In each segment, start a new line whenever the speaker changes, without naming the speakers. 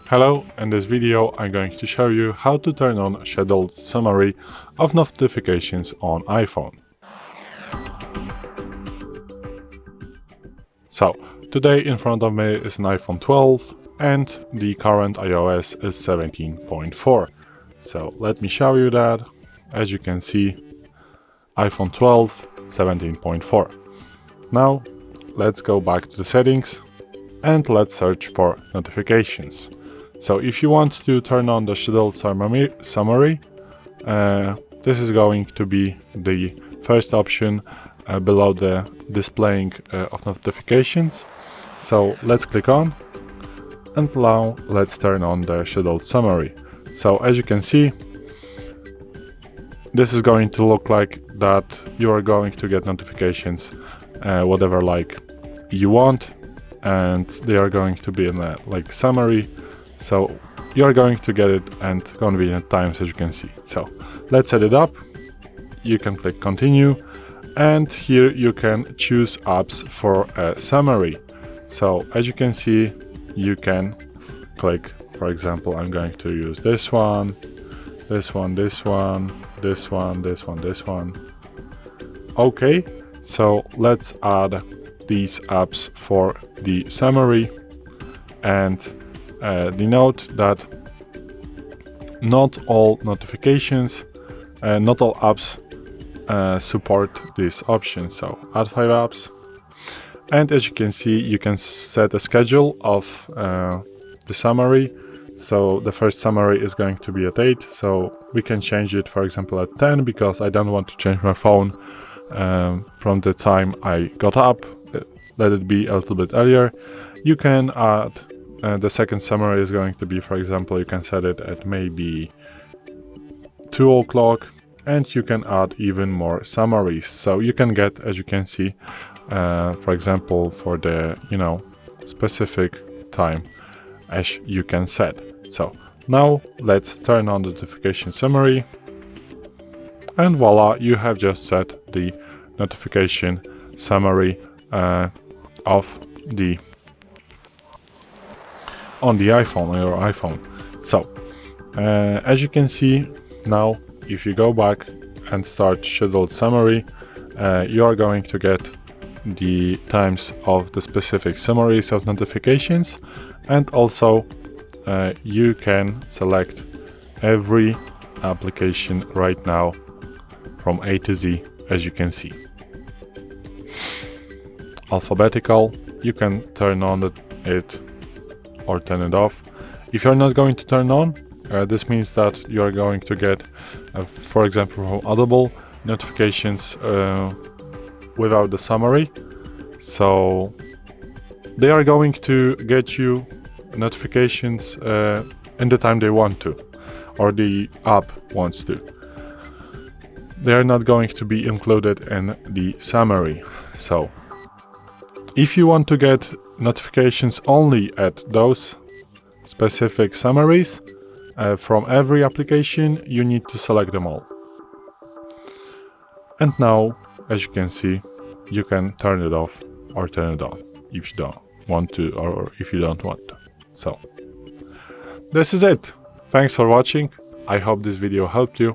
Hello, in this video I'm going to show you how to turn on scheduled summary of notifications on iPhone. So, today in front of me is an iPhone 12 and the current iOS is 17.4. So let me show you that. As you can see, iPhone 12 17.4. Now let's go back to the settings and let's search for notifications. So if you want to turn on the scheduled summary, this is going to be the first option below the displaying of notifications. So let's click on, and now let's turn on the scheduled summary. So as you can see, this is going to look like that you are going to get notifications whatever like you want, and they are going to be in a like summary. So you are going to get it at convenient times, as you can see. So let's set it up. You can click continue, and here you can choose apps for a summary. So as you can see, you can click, for example, I'm going to use this one, this one, this one, this one, this one, this one. Okay, so let's add these apps for the summary, and denote that not all notifications, not all apps support this option. So add 5 apps, and as you can see, you can set a schedule of the summary. So the first summary is going to be at 8, so we can change it, for example, at 10, because I don't want to change my phone from the time I got up. Let it be a little bit earlier. You can add the second summary is going to be, for example, you can set it at maybe 2 o'clock, and you can add even more summaries. So you can get, as you can see, for example, for the specific time as you can set. So now let's turn on the notification summary, and voila, you have just set the notification summary of the on the iPhone, on your iPhone. So as you can see now, if you go back and start scheduled summary, you are going to get the times of the specific summaries of notifications, and also you can select every application right now from A to Z, as you can see. Alphabetical, you can turn on it or turn it off. If you're not going to turn on, this means that you are going to get, for example, from Audible, notifications without the summary. So they are going to get you notifications in the time they want to, or the app wants to. They are not going to be included in the summary. So if you want to get notifications only at those specific summaries from every application, you need to select them all. And now, as you can see, you can turn it off or turn it on if you don't want to, or if you don't want to. So this is it. Thanks for watching. I hope this video helped you.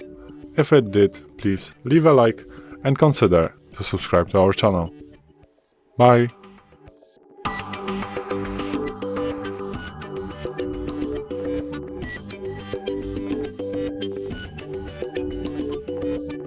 If it did, please leave a like and consider to subscribe to our channel. Bye.